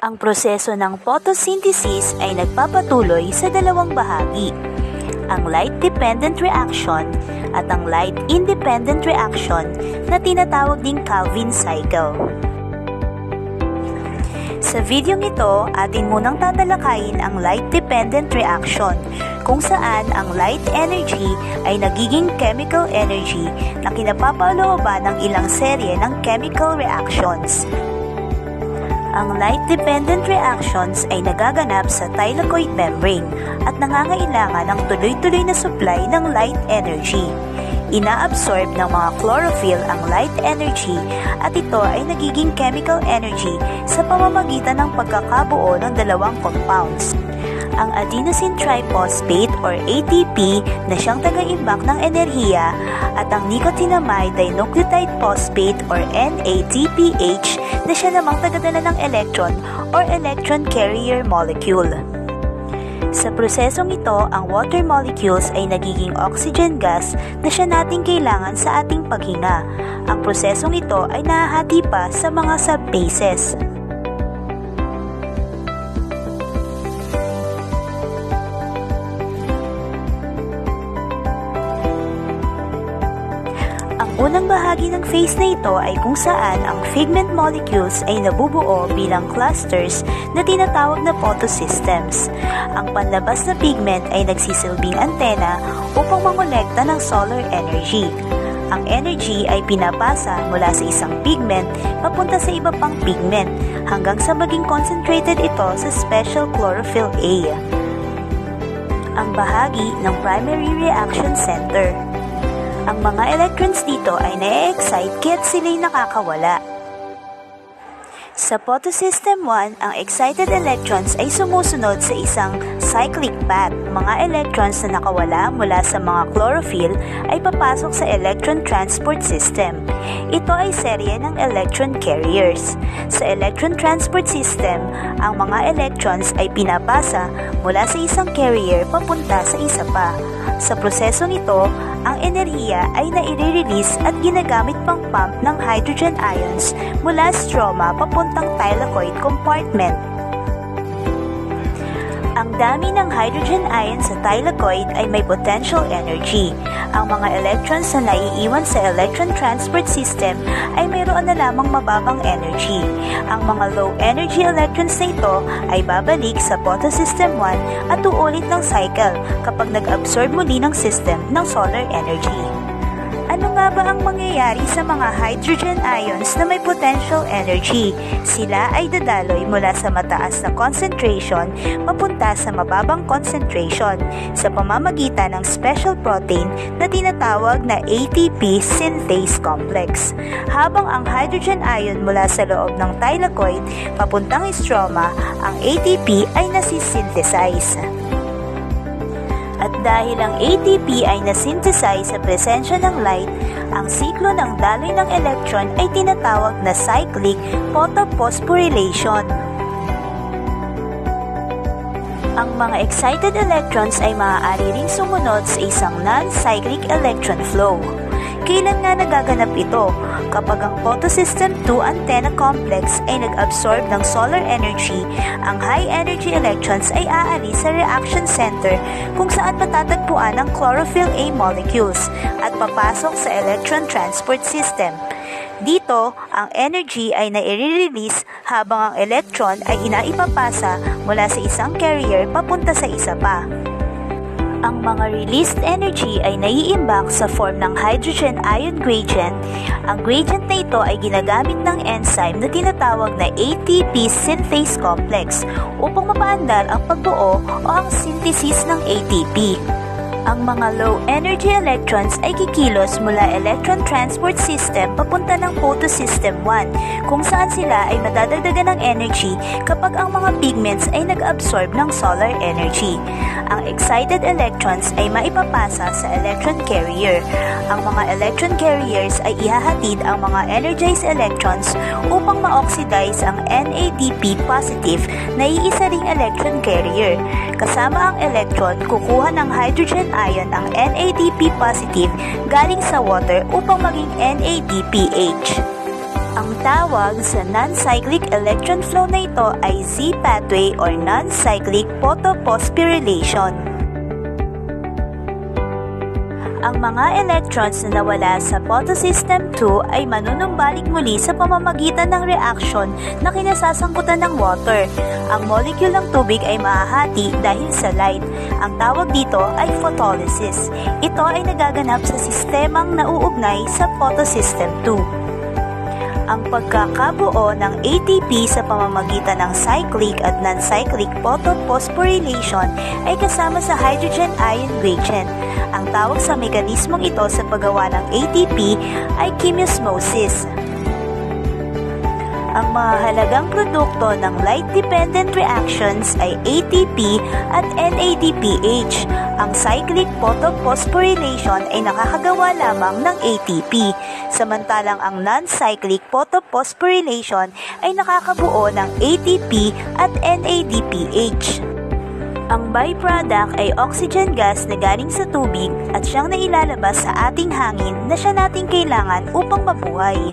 Ang proseso ng photosynthesis ay nagpapatuloy sa dalawang bahagi, ang light-dependent reaction at ang light-independent reaction na tinatawag ding Calvin cycle. Sa videong ito, atin munang tatalakayin ang light-dependent reaction, kung saan ang light energy ay nagiging chemical energy na kinapapalooban ng ilang serye ng chemical reactions. Ang light-dependent reactions ay nagaganap sa thylakoid membrane at nangangailangan ng tuloy-tuloy na supply ng light energy. Inaabsorb ng mga chlorophyll ang light energy at ito ay nagiging chemical energy sa pamamagitan ng pagkakabuo ng dalawang compounds. Ang adenosine triphosphate or ATP na siyang tagaimbak ng enerhiya at ang nicotinamide dinucleotide phosphate or NADPH na siya namang tagadala ng electron or electron carrier molecule. Sa prosesong ito, ang water molecules ay nagiging oxygen gas na siya nating kailangan sa ating paghinga. Ang prosesong ito ay nahahati pa sa mga subbases. Unang bahagi ng phase na ito ay kung saan ang pigment molecules ay nabubuo bilang clusters na tinatawag na photosystems. Ang panlabas na pigment ay nagsisilbing antena upang mangolekta ng solar energy. Ang energy ay pinapasa mula sa isang pigment papunta sa iba pang pigment hanggang sa maging concentrated ito sa special chlorophyll A, ang bahagi ng primary reaction center. Ang mga electrons dito ay na-excite kaya't sila'y nakakawala. Sa photosystem 1, ang excited electrons ay sumusunod sa isang cyclic path. Mga electrons na nakawala mula sa mga chlorophyll ay papasok sa electron transport system. Ito ay serye ng electron carriers. Sa electron transport system, ang mga electrons ay pinapasa mula sa isang carrier papunta sa isa pa. Sa prosesong ito, ang enerhiya ay nai-release at ginagamit pang pump ng hydrogen ions mula stroma papuntang thylakoid compartment. Ang dami ng hydrogen ions sa thylakoid ay may potential energy. Ang mga electrons na naiiwan sa electron transport system ay mayroon na lamang mababang energy. Ang mga low energy electrons na ito ay babalik sa photosystem 1 at uulit ng cycle kapag nag-absorb muli ng system ng solar energy. Ano nga ba ang mangyayari sa mga hydrogen ions na may potential energy? Sila ay dadaloy mula sa mataas na concentration papunta sa mababang concentration sa pamamagitan ng special protein na tinatawag na ATP synthase complex. Habang ang hydrogen ion mula sa loob ng thylakoid papuntang stroma, ang ATP ay nasisynthesize. At dahil ang ATP ay nasynthesize sa presensya ng light, ang siklo ng daloy ng electron ay tinatawag na cyclic photophosphorylation. Ang mga excited electrons ay maaari ring sumunod sa isang non-cyclic electron flow. Kailan nga nagaganap ito? Kapag ang photosystem 2 antenna complex ay nag-absorb ng solar energy, ang high energy electrons ay aalis sa reaction center kung saan matatagpuan ang chlorophyll A molecules at papasok sa electron transport system. Dito, ang energy ay nai-release habang ang electron ay inaipapasa mula sa isang carrier papunta sa isa pa. Ang mga released energy ay naiimbak sa form ng hydrogen ion gradient. Ang gradient na ito ay ginagamit ng enzyme na tinatawag na ATP synthase complex upang mapaandar ang pagbuo o ang synthesis ng ATP. Ang mga low energy electrons ay kikilos mula electron transport system papunta ng photosystem 1 kung saan sila ay madadagdagan ng energy kapag ang mga pigments ay nag-absorb ng solar energy. Ang excited electrons ay maipapasa sa electron carrier. Ang mga electron carriers ay ihahatid ang mga energized electrons upang ma-oxidize ang NADP positive na iisa ring electron carrier. Kasama ang electron, kukuha ng hydrogen ion ang NADP positive galing sa water upang maging NADPH. Ang tawag sa non-cyclic electron flow na ito ay Z pathway or non-cyclic photophosphorylation. Ang mga electrons na nawala sa photosystem 2 ay manunumbalik muli sa pamamagitan ng reaction na kinasasangkutan ng water. Ang molecule ng tubig ay mahahati dahil sa light. Ang tawag dito ay photolysis. Ito ay nagaganap sa sistemang nauugnay sa photosystem 2. Ang pagkakabuo ng ATP sa pamamagitan ng cyclic at non-cyclic photophosphorylation ay kasama sa hydrogen-ion gradient. Ang tawag sa mekanismong ito sa paggawa ng ATP ay chemiosmosis. Ang mahalagang produkto ng light-dependent reactions ay ATP at NADPH. Ang cyclic photophosphorylation ay nakakagawa lamang ng ATP, samantalang ang non-cyclic photophosphorylation ay nakakabuo ng ATP at NADPH. Ang byproduct ay oxygen gas na galing sa tubig at siyang nailalabas sa ating hangin na siya nating kailangan upang mabuhay.